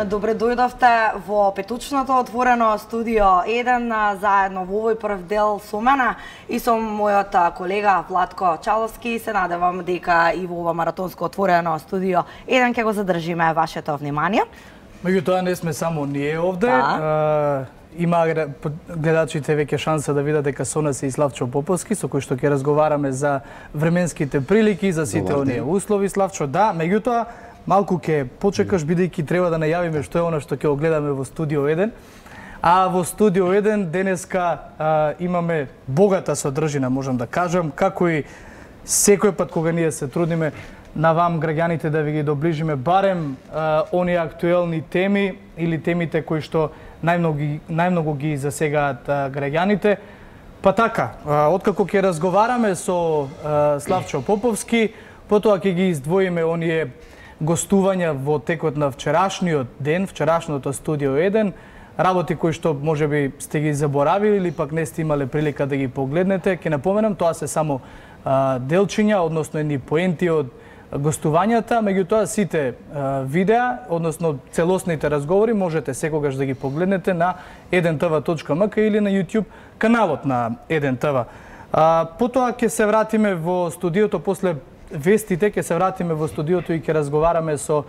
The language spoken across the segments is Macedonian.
Добре дојдовте во петучното отворено студио 1 заедно во овој прв дел со мене и со мојот колега Владко Чаловски. Се надевам дека и во ова маратонско отворено студио 1 ќе го задржиме вашето внимание. Меѓутоа не сме само ние овде. Има гледачите веќе шанса да видат дека со нас е и Славчо Поповски, со кој што ќе разговараме за временските прилики, за сите оние услови. Славчо, да, меѓутоа малку ќе почекаш, бидејќи треба да најавиме што е она што ќе го гледаме во студио 1. А во студио 1 денеска имаме богата содржина, можам да кажам, како и секој пат кога ние се трудиме на вам граѓаните да ви ги доближиме барем оние актуелни теми или темите кои што најмногу ги засегаат граѓаните. Па така, откако ќе разговараме со Славчо Поповски, потоа ќе ги издвоиме оние гостувања во текот на вчерашниот ден, вчерашното студио 1, работи кои што можеби сте ги заборавили или пак не сте имале прилика да ги погледнете. Ќе напоменам, тоа се само делчиња, односно едни поенти од гостувањата, меѓутоа сите видеа, односно целосните разговори можете секогаш да ги погледнете на 1tv.mk или на YouTube каналот на 1tv. Потоа ќе се вратиме во студиото после вестите, ќе се вратиме во студиото и ќе разговараме со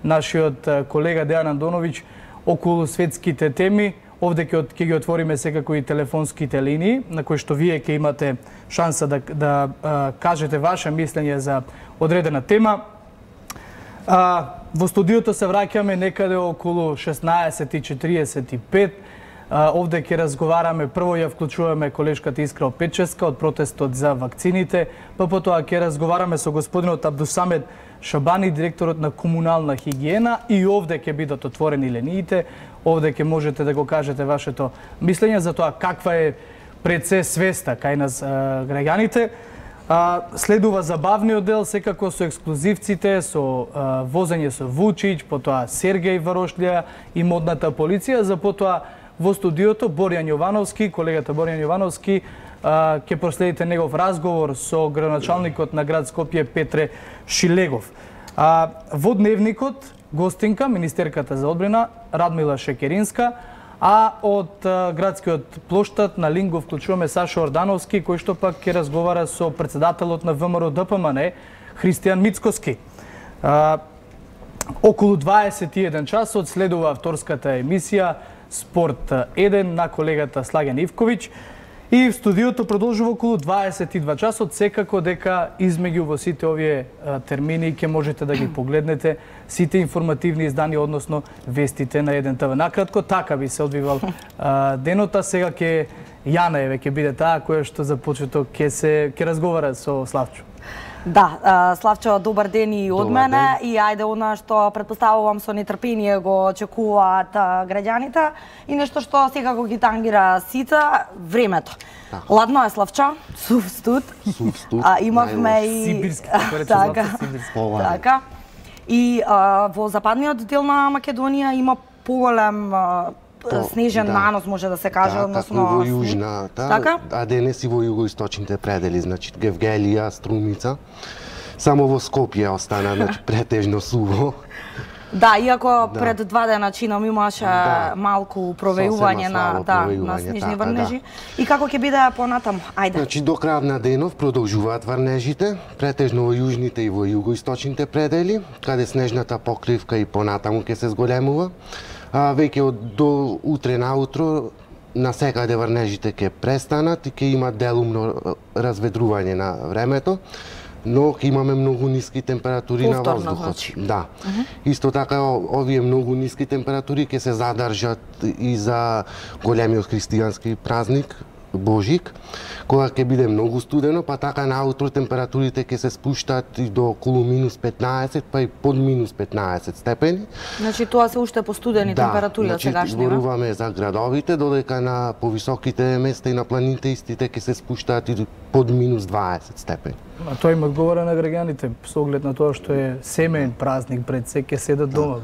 нашиот колега Дејан Андоновиќ околу светските теми. Овде ќе ги отвориме секако и телефонските линии, на кои што вие ќе имате шанса да кажете ваше мислење за одредена тема. Во студиото се враќаме некаде околу 16:45. Овде ќе разговараме, прво ја вклучуваме колешката Искра Опеческа од протестот за вакцините, па потоа ќе разговараме со господинот Абдусамед Шабани, директорот на комунална хигиена, и овде ќе бидат отворени линиите. Овде ќе можете да го кажете вашето мислење за тоа каква е пред се свеста кај нас граѓаните. Следува забавниот дел, секако со ексклузивците, со возење со Вучиќ, потоа Сергеј Варошлија и модната полиција, за потоа во студиото Борјан Јовановски, колегата Борјан Јовановски, ќе проследите негов разговор со градоначалникот на град Скопје Петре Шилегов. Во дневникот гостинка министерката за одбрана Радмила Шекеринска, а од градскиот плоштад на линк го вклучуваме Сашо Ордановски, кој што пак ќе разговара со претседателот на ВМРО ДПМН Христијан Мицкоски. Околу 21 часот следува авторската емисија Спорт 1 на колегата Слаген Ивковиќ. И в студиото продолжува околу 22 часот, секако дека измеѓу во сите овие термини ќе можете да ги погледнете сите информативни изданија, односно вестите на 1tv. Накратко, така би се одвивал денот, а сега ќе Јана еве ќе биде таа која што за почеток ќе разговара со Славчо. Да, Славчо, добар ден и од мене. И ајде она што претпоставувам со нетрпение го очекуваат граѓаните и нешто што секако ги тангира сите, времето. Ладно е, Славчо, сув студ. Имавме и сибирски така. И во западниот дел на Македонија има поголем снежен нанос, може да се каже, односно во јужната, а денес и во југоисточните предели, значи Гевгелија, Струмица. Само во Скопје остана, значи претежно суво. Да, иако пред 2 дена чином имаше малку провејување на снежни врнежи. И како ќе биде понатаму? Ајде. Значи до крај на денов продолжуваат врнежите, претежно во јужните и во југоисточните предели, каде снежната покривка и понатаму ќе се зголемува. Веќе до утре наутро насекаде врнежите ќе престанат и ќе има делумно разведрување на времето, но ќе имаме многу ниски температури на воздухот. Да. Исто така овие многу ниски температури ќе се задржат и за големиот христијански празник Божик, кога ќе биде многу студено, па така наутро температурите ќе се спуштат и до околу -15, па и под -15 степени. Значи тоа се уште постудени температури од сегашни. Значи зборуваме за градовите, додека на повисоките места и на планините истите ќе се спуштаат и под -20 степени. А тоа им одговора на граѓаните со оглед на тоа што е семеен празник пред се, ќе седат дома.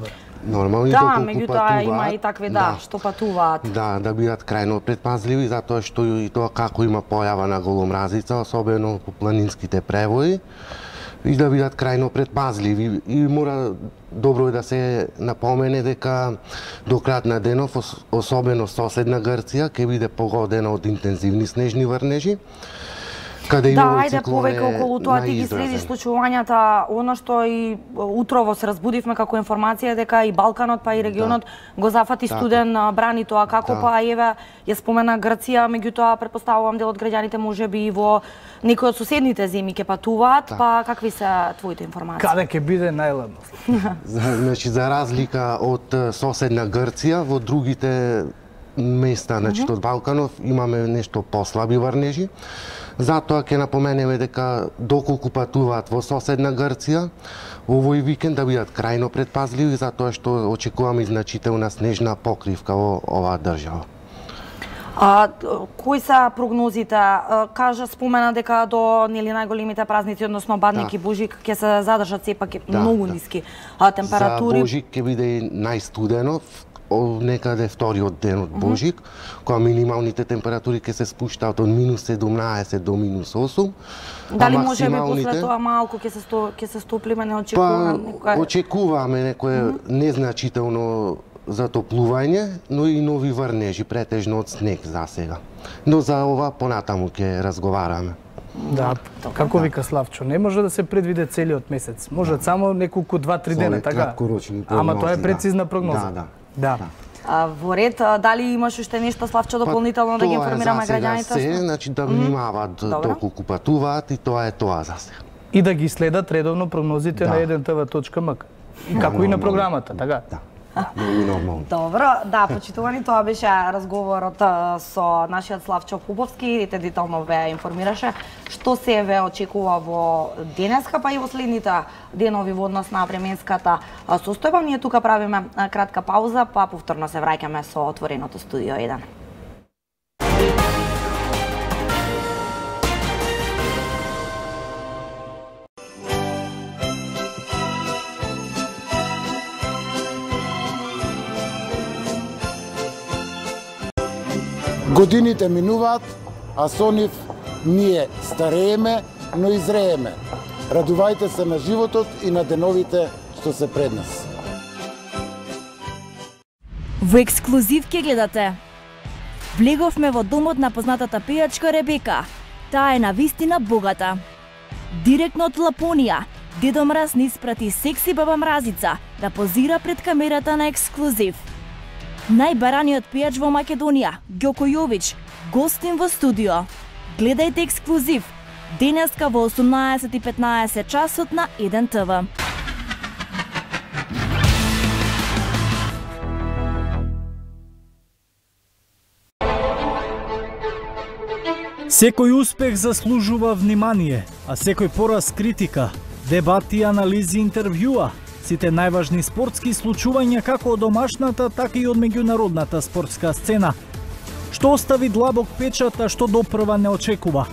Нормално, да, меѓутоа има и такви што патуваат. Да бидат крајно предпазливи, затоа што и тоа како има појава на голомразица, особено по планинските превои. и да бидат крајно предпазливи. И мора добро е да се напомене дека до крајот на денов, особено соседна Грција, ќе биде погодена од интензивни снежни врнежи. Каде да, ајде повеќе околу тоа, ти ги следиш случувањата, она што и утрово се разбудивме како информација дека и Балканот па и регионот го зафати студен, брани тоа како па еве ја спомена Грција, меѓутоа претпоставувам дел од граѓаните можеби и во некои од соседните земји ќе патуваат, па какви се твоите информации? Каде ќе биде најлабно? Значи за разлика од соседна Грција, во другите места, значи од Балканов имаме нешто послаби врнежи. Затоа ќе напоменеме дека доколку патуваат во соседна Грција, овој викенд да бидат крајно предпазливи, затоа што очекуваме значителна снежна покривка во оваа држава. Кои се прогнозите? Спомена дека до најголемите празници, односно Бадник и Божик, ќе се задржат сепак многу ниски температури. За Божик ќе биде најстудено, некаде вториот ден од Божик, кога минималните температури ќе се спуштаат од -17 до -8. Дали може би после тоа малку ќе се стоплиме, не очекуваме некоја? Очекуваме некое незначително затоплување, но и нови врнежи, претежно од снег за сега. Но за ова понатаму ќе разговараме. Да, како вика Славчо, не може да се предвиде целиот месец. Може само неколку 2-3 дена, така? Ама тоа е прецизна прогноза. Да. Во ред, дали имаш уште нешто, Славчо, дополнително да ги информираме граѓаните? Тоа е за сега се, значи да внимаваат доколку патуваат и тоа е тоа за сега. И да ги следат редовно прогнозите на 1tv.mk. И како и на програмата, така? Да. Добро, да, почитувани, тоа беше разговорот со нашиот Славчо Поповски, те детално ве информираше што се ве очекува во денеска, па и во следните денови во однос на временската состојба. Ние тука правиме кратка пауза, па повторно се враќаме со отвореното студио 1. Годините минуваат, а со нив ние старееме, но и зрееме. Радувајте се на животот и на деновите што се пред нас. Во ексклузив ќе гледате. Влеговме во домот на познатата пејачка Ребека. Таа е навистина богата. Директно од Лапонија, Дедо Мраз ни испрати секси баба Мразица да позира пред камерата на ексклузив. Најбараниот пејач во Македонија, Ѓоко Јович, гостин во студио. Гледајте ексклузив денеска во 18:15 часот на 1tv. Секој успех заслужува внимание, а секој пораз критика, дебати, анализи, интервјуа. Сите најважни спортски случувања како од домашната, така и од меѓународната спортска сцена. Што остави длабок печат, а што допрва не очекува.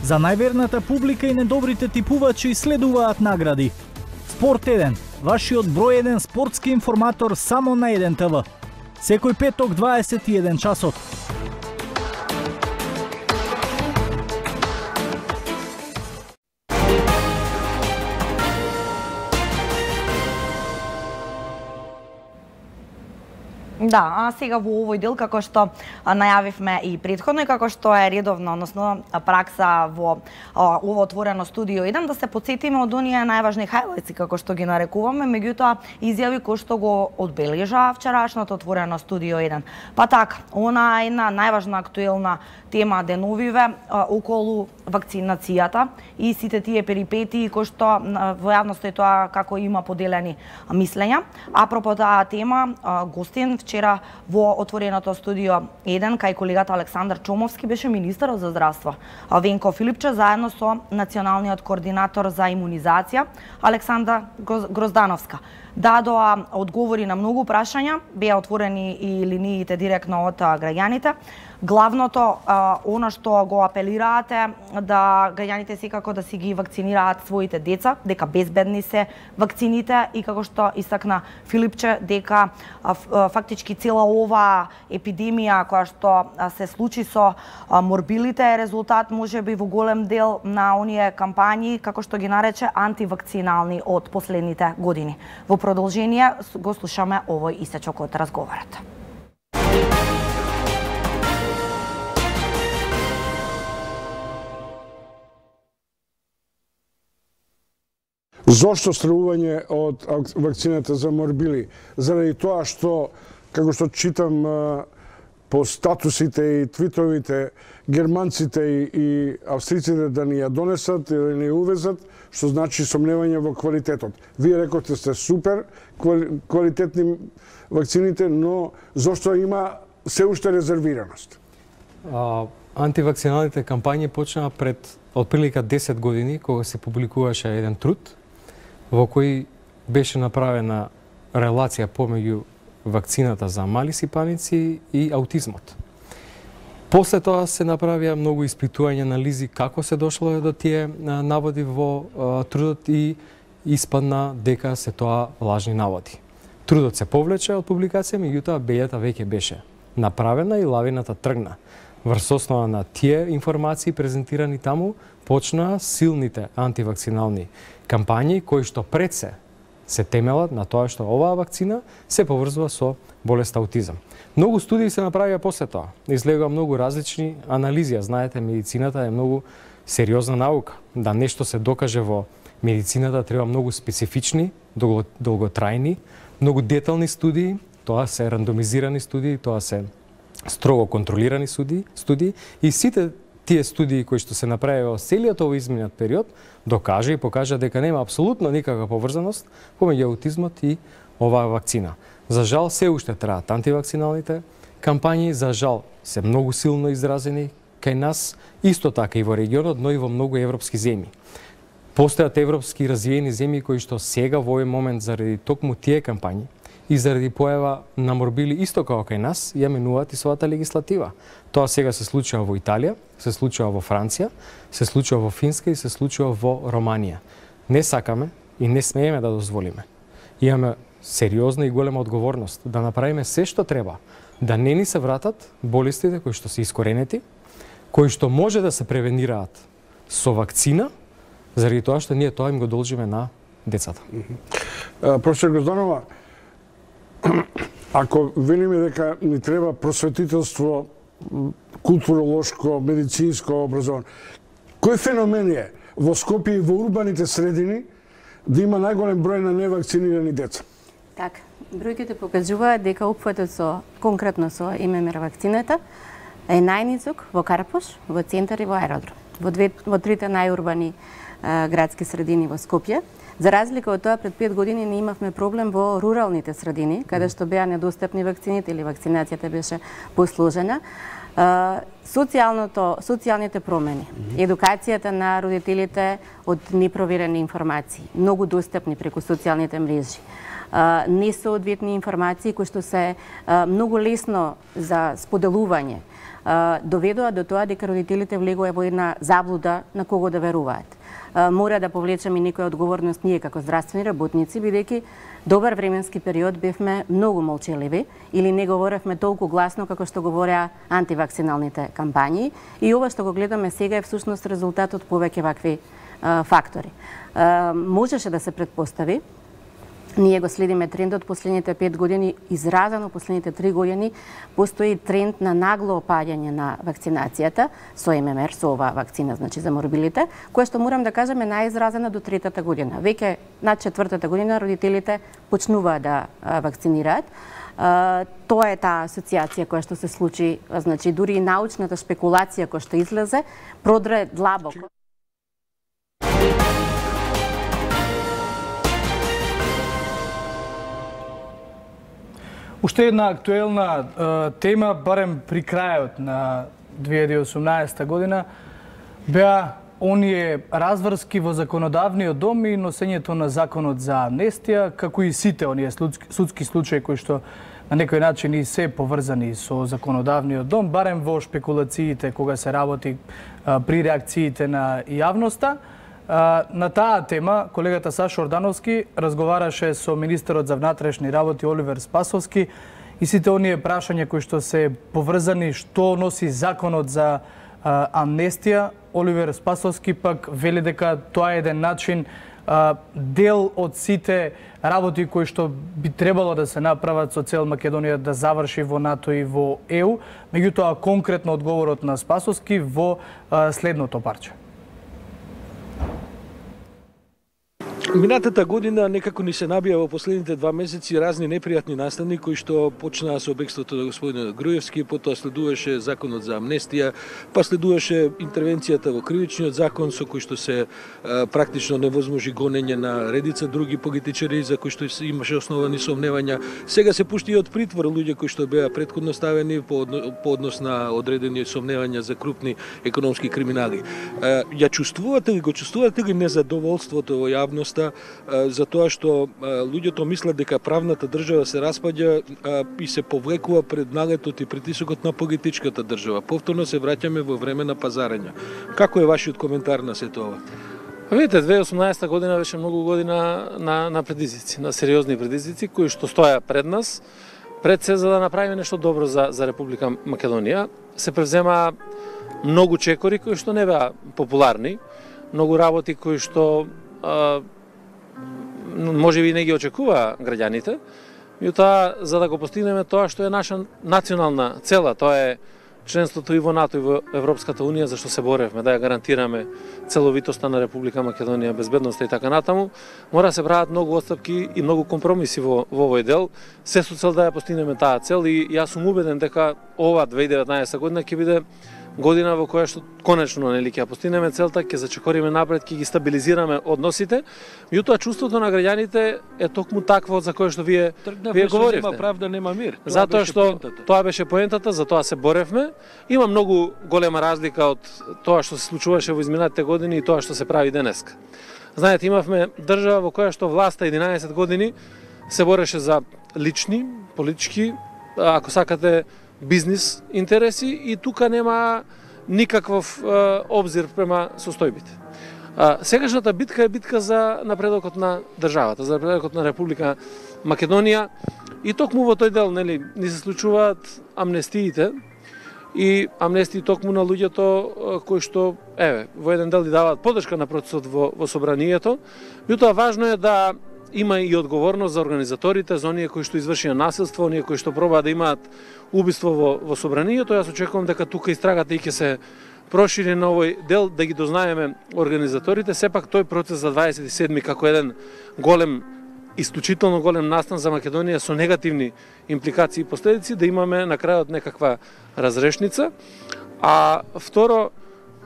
За најверната публика и недобрите типувачи следуваат награди. Спорт 1, вашиот број 1 спортски информатор само на 1tv. Секој петок 21 часот. Да, а сега во овој дел, како што најавивме и претходно, и како што е редовно, односно пракса во ово отворено студио 1, да се подсетиме од оние најважни хајлајтси, како што ги нарекуваме, меѓутоа изјави кои што го одбележа вчерашното отворено студио 1. Па така, она е една најважна актуелна тема деновиве околу вакцинацијата и сите тие перипетии кои што во јавноста е тоа како има поделени мислења. Апропо таа тема, гостин вчера во отвореното студио 1 кај колегата Александар Чомовски беше министерот за здравство Венко Филипче заедно со националниот координатор за имунизација Александра Гроздановска. Дадоа одговори на многу прашања, беа отворени и линиите директно од граѓаните. Главното, она што го апелираат е да граѓаните секако да си ги вакцинираат своите деца, дека безбедни се вакцините и како што истакна Филипче, дека фактички цела ова епидемија која што се случи со морбилите е резултат можеби во голем дел на оние кампањи, како што ги нарече, антивакцинални од последните години. Во продолжение го слушаме овој истечок од разговорот. Зошто стравување од вакцината за морбили? Заради тоа што, како што читам по статусите и твитовите, германците и австриците да ни ја донесат и да ни ја увезат, што значи сомневање во квалитетот. Вие рековте сте супер квалитетни вакцините, но зошто има се уште резервираност? Антивакциналните кампањи почнаа пред отприлика 10 години, кога се публикуваше еден труд во кој беше направена релација помеѓу вакцината за мали сипаници и аутизмот. После тоа се направија многу испитувања, анализи како се дошло до тие наводи во трудот и испадна дека се тоа лажни наводи. Трудот се повлече од публикација, меѓутоа бејата веќе беше направена и лавината тргна. Врз основа на тие информации презентирани таму, почнаа силните антивакцинални кампањи кои што пред се темелат на тоа што оваа вакцина се поврзува со болест аутизам. Многу студии се направија после тоа. Излегува многу различни анализи. Знаете, медицината е многу сериозна наука. Да нешто се докаже во медицината треба многу специфични, долготрајни, многу детални студии, тоа се рандомизирани студии, тоа се строго контролирани студии и сите тие студии кои што се направи во целиот овој изминат период докажа и покажа дека нема апсолутно никаква поврзаност помеѓу аутизмот и оваа вакцина. За жал се уште траат антивакциналните кампањи, за жал се многу силно изразени кај нас, исто така и во регионот, но и во многу европски земји. Постојат европски развиени земји кои што сега во овој момент заради токму тие кампањи и заради појава на морбили исто како кај нас, ја менуваат и својата легислатива. Тоа сега се случува во Италија, се случува во Франција, се случува во Финска и се случува во Романија. Не сакаме и не смееме да дозволиме. Имаме сериозна и голема одговорност да направиме се што треба, да не ни се вратат болестите кои што се искоренети, кои што може да се превенираат со вакцина, заради тоа што ние тоа им го должиме на децата. Професор Грозданова, ако велиме дека ни треба просветителство, културолошко, медицинско образование, кој феномен е во Скопје и во урбаните средини да има најголем број на невакцинирани деца? Така, бројките покажуваат дека опфатот конкретно со ММР вакцината е најнисок во Карпош, во центар и во аеродром, во трите најурбани градски средини во Скопје. За разлика од тоа, пред 5 години не имавме проблем во руралните средини, каде што беа недостапни вакцините или вакцинацијата беше посложена. Социјалните промени, едукацијата на родителите од непроверени информации, многу достапни преку социјалните мрежи, несоодветни информации кои што се многу лесно за споделување, доведоа до тоа дека родителите влегоа во една заблуда на кого да веруваат. Мора да повлечеме некоја одговорност ние како здравствени работници, бидејќи добар временски период бевме многу молчеливи или не говоревме толку гласно како што говореа антивакциналните кампањи и ова што го гледаме сега е всушност резултат од повеќе вакви фактори. Можеше да се предпостави. Ние го следиме трендот последните 5 години, изразено последните 3 години постои тренд на нагло опаѓање на вакцинацијата со ММР, со оваа вакцина, значи за морбилите, која што морам да кажам е најизразена до 3-та година. Веќе на 4-та година родителите почнуваат да вакцинираат. Тоа е таа асоциација која што се случи, значи дури и научната шпекулација која што излезе продре длабоко. Уште една актуелна тема, барем при крајот на 2018 година, беа оние разврски во законодавниот дом и носењето на законот за амнестија, како и сите оние судски случаи кои што на некој начин и се поврзани со законодавниот дом, барем во шпекулациите кога се работи при реакциите на јавноста. На таа тема, колегата Сашо Ордановски разговараше со министерот за внатрешни работи Оливер Спасовски и сите оние прашања кои што се поврзани што носи законот за амнестија, Оливер Спасовски пак вели дека тоа е еден начин, дел од сите работи кои што би требало да се направат со цел Македонија да заврши во НАТО и во ЕУ, меѓутоа конкретно одговорот на Спасовски во следното парче. Минатата година некако ни се набија во последните 2 месеци разни непријатни настани кои што почнаа со бегството на господинот Груевски, потоа следуваше законот за амнестија, па следуваше интервенцијата во кривичниот закон со кој што се практично невозможи гонење на редица други политичари за кои што имаше основани сомневања. Сега се пушти и од притвор луѓе кои што беа претходно ставени по однос на одредени сомневања за крупни економски криминали. Ја чувствувате ли, го чувствувате ли незадоволството во јавноста за тоа што луѓето мислат дека правната држава се распаѓа и се повлекува пред налетот и притисокот на политичката држава? Повторно се враќаме во време на пазарења. Како е вашиот коментар на сето ова? Видите, 2018 година беше многу година на предизвици, на сериозни предизвици кои што стоја пред нас, пред се за да направиме нешто добро за Република Македонија. Се превзема многу чекори кои што не беа популарни, многу работи кои што може би не ги очекува граѓаните, меѓутоа за да го постигнеме тоа што е наша национална цела, тоа е членството и во НАТО и во Европската унија, за што се боревме, да ја гарантираме целовитоста на Република Македонија, безбедноста и така натаму, мора да се прават многу отстапки и многу компромиси во овој дел, се со цел да ја постигнеме таа цел и јас сум убеден дека ова 2019 година ќе биде година во која што конечно нели ќе постигнеме целта, ќе зачекориме напред, ќе ги стабилизираме односите, меѓутоа чувството на граѓаните е токму такво за кое што вие говорите. Нема правда, нема мир. Затоа што тоа беше поентата, за тоа се боревме. Има многу голема разлика од тоа што се случуваше во изминатите години и тоа што се прави денеска. Знаете, имавме држава во која што власта 11 години се бореше за лични, политички, ако сакате, бизнис интереси и тука нема никаков обзир према состојбите. Сегашната битка е битка за напредокот на државата, за напредокот на Република Македонија и токму во тој дел нели ни се случуваат амнестиите и амнестии токму на луѓето кои што во еден дел ни даваат поддршка на процесот во собранието. Меѓутоа важно е да има и одговорност за организаторите, за оние кои што извршија насилство, оние кои што пробаат да имаат убиство во собранието. Јас очекувам дека тука истрагата и ќе се прошири на овој дел, да ги дознаеме организаторите. Сепак тој процес за 27-ми како еден голем, исклучително голем настан за Македонија со негативни импликации и последици, да имаме на крајот некаква разрешница. А второ,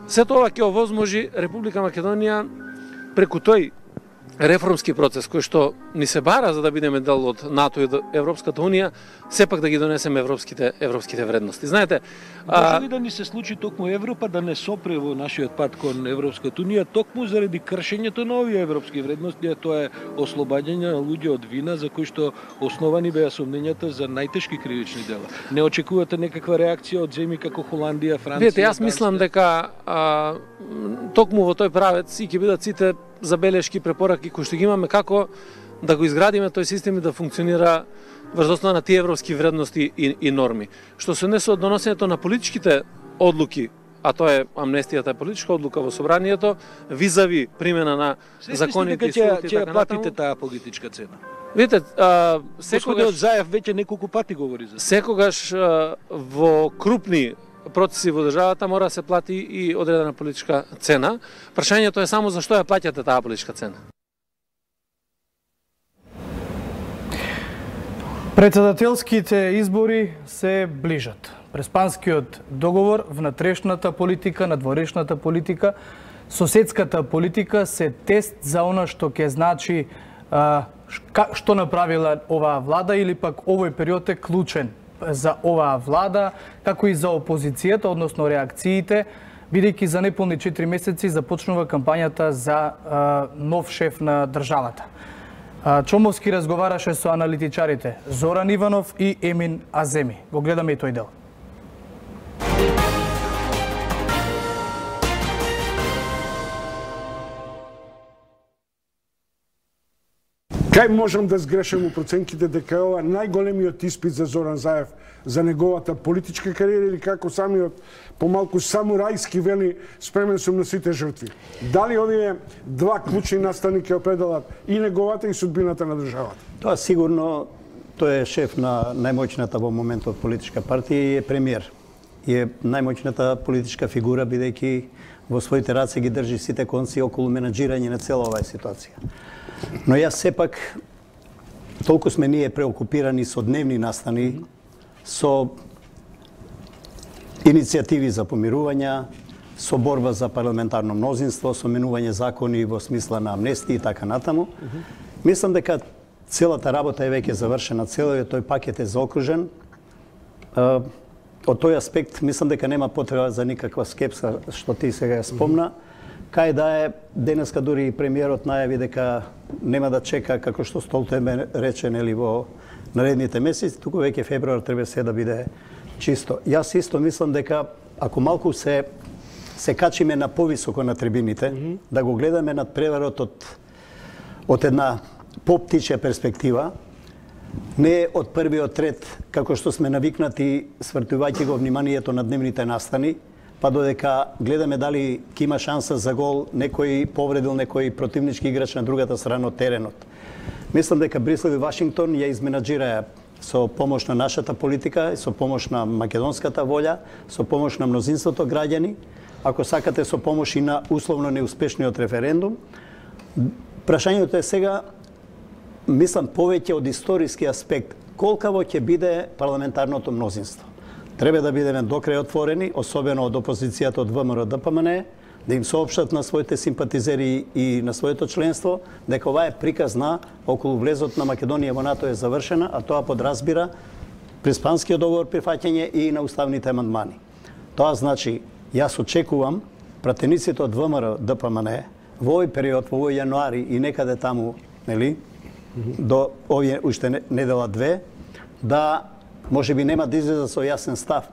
сето ова ќе овозможи Република Македонија преку тој реформски процес кој што ни се бара за да бидеме дел од НАТО и Европската унија, сепак да ги донесеме европските вредности. Знаете, може ли да ни се случи токму Европа да не сопре во нашиот пат кон Европската унија токму заради кршењето на овие европски вредности, а тоа е ослобаѓање на луѓе од вина за кои што основани беа сомнењата за најтешки кривични дела? Не очекувате некаква реакција од земји како Холандија, Франција? Видете, јас мислам дека токму во тој правец и ќе бидат сите забелешки, препораки кои што ги имаме како да го изградиме тој систем и да функционира врз основа на тие европски вредности и норми. Што се однесува до доносењето на политичките одлуки, а тоа е амнестијата, е политичка одлука во собранието, визави примена на законите и судите и така натаму. Платите таа политичка цена? Видите, секогаш Заев веќе неколку пати говори за тоа. Секогаш во крупни процеси во државата мора да се плати и одредена политичка цена. Прашањето е само за што ја плаќате таа политичка цена. Председателските избори се ближат. Преспанскиот договор, внатрешната политика, надворешната политика, соседската политика се тест за она што ќе значи што направила оваа влада или пак овој период е клучен за оваа влада, како и за опозицијата, односно реакциите, бидејќи за неполни 4 месеци започнува кампањата за нов шеф на државата. Чомовски разговараше со аналитичарите Зоран Иванов и Емин Аземи. Го гледаме и тој дел. Кај можам да сгрешам у проценките дека е ова најголемиот испит за Зоран Заев за неговата политичка кариера или како самиот помалку самурајски вели спремен сум на сите жртви. Дали овие два клучни настани ќе определат и неговата и судбината на државата? Тоа сигурно тој е шеф на најмоćната во моментот политичка партија и е премиер. И е најмоćната политичка фигура бидејќи во своите раце ги држи сите конци околу менаџирање на цела оваа ситуација. Но јас сепак толку сме ние преокупирани со дневни настани, со иницијативи за помирувања, со борба за парламентарно мнозинство, со менување закони во смисла на амнестија и така натаму. Мислам дека целата работа е веќе завршена, целиот тој пакет е заокружен. Од тој аспект мислам дека нема потреба за никаква скепса што ти сега ја спомна. Кај да е, денеска дури и премиерот најави дека нема да чека како што Столтенберг рече нели во наредните месеци, туку веќе февруар треба се да биде чисто. Јас исто мислам дека ако малку се качиме на повисоко на трибините, да го гледаме над преварот од една поптичја перспектива, не од првиот ред, како што сме навикнати, свртувајќи го вниманието на дневните настани, па додека гледаме дали ќе има шанса за гол, некој повредил некој противнички играч на другата страна од теренот. Мислам дека Брисел и Вашингтон ја изменаџираја со помош на нашата политика, со помош на македонската волја, со помош на мнозинството граѓани, ако сакате со помош и на условно неуспешниот референдум. Прашањето е сега, мислам повеќе од историски аспект, колкаво ќе биде парламентарното мнозинство. Треба да бидеме докрај отворени, особено од опозицијата од ВМРО ДПМН, да им соопштат на своите симпатизери и на своето членство дека ова е приказна околу влезот на Македонија во НАТО е завршена, а тоа подразбира Преспанскиот договор прифаќање и на уставните амандмани. Тоа значи, јас очекувам пратениците од ВМРО ДПМН во овој период, во овој јануари и некаде таму, нели, до овие уште недела две, да може би нема да излезат со јасен став,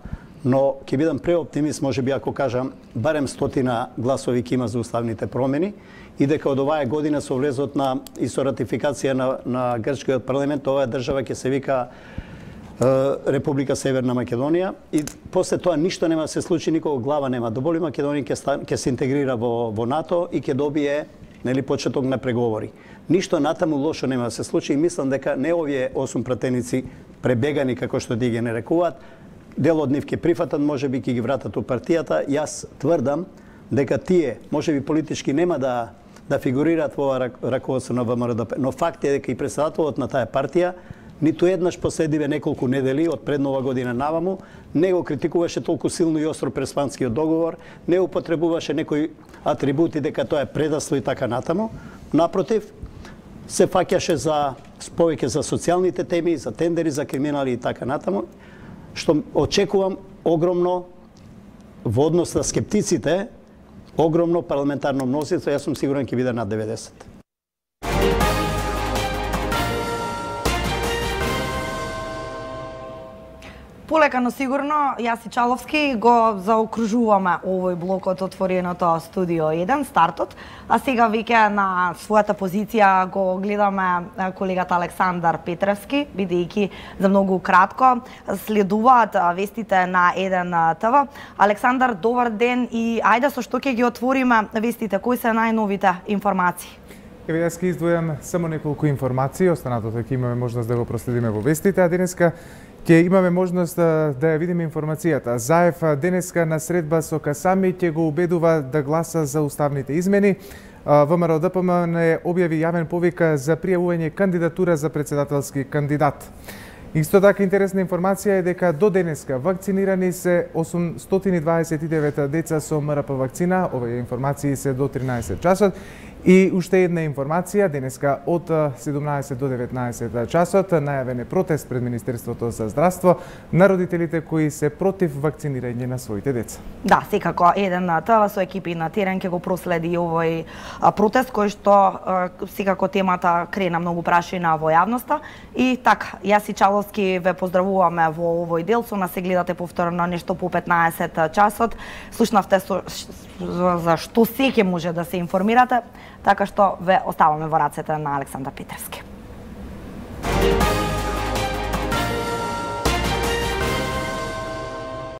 но ќе бидам преоптимист, може би ако кажам, барем 100 гласови ќе има за уставните промени и дека од оваа година со влезот на и со ратификација на грчкиот парламент, оваа држава ќе се вика Република Северна Македонија и после тоа ништо нема да се случи, никога глава нема да боли, Македонија ќе се интегрира во НАТО и ќе добие нели почеток на преговори. Ништо натаму лошо нема да се случи и мислам дека не овие 8 пратеници пребегани како што ти ги нарекуваат, дел од нив ќе прифатат, можеби ќе ги вратат у партијата. Јас тврдам дека тие можеби политички нема да фигурираат во ова раководство на ВМРО, но факт е дека и председателот на таа партија ниту еднаш последиве неколку недели од пред Нова година наваму не го критикуваше толку силно и остро Преспанскиот договор, не употребуваше некои атрибути дека тоа е предавство и така натаму. Напротив, се фаќаше за повеќе за социјалните теми, за тендери, за криминали и така натаму, што очекувам огромно во однос на скептиците, огромно парламентарно мнозинство, јас сум сигурен ќе биде над 90. Полека, но сигурно, јас и Чаловски го заокружуваме овој блок од отвореното студио 1, стартот, а сега веќе на својата позиција го гледаме колегата Александар Петревски, бидејќи за многу кратко следуваат вестите на 1 ТВ. Александар, добар ден и ајде со што ќе ги отвориме вестите, кои се најновите информации? Еве, јас ќе издвојам само неколку информации, останатото ќе имаме можност да го проследиме во вестите, а денеска ќе имаме можност да ја видиме информацијата. Заев денеска на средба со Касами ќе го убедува да гласа за уставните измени. ВМРО ДПМН објави јавен повик за пријавување кандидатура за председателски кандидат. Исто така интересна информација е дека до денеска вакцинирани се 829 деца со МРП вакцина. Овие информации се до 13 часот. И уште една информација, денеска од 17 до 19 часот најавен е протест пред Министерството за здравство на родителите кои се против вакцинирање на своите деца. Да, секако 1 ТВ со екипи на терен ќе го проследи овој протест кој што секако темата крена многу прашања во јавноста. И така, јас и Чаловски ве поздравуваме во овој дел, со нас се гледате повторно нешто по 15 часот. Слушнавте за што се ќе може да се информирате, така што ве оставаме во рацете на Александар Петревски.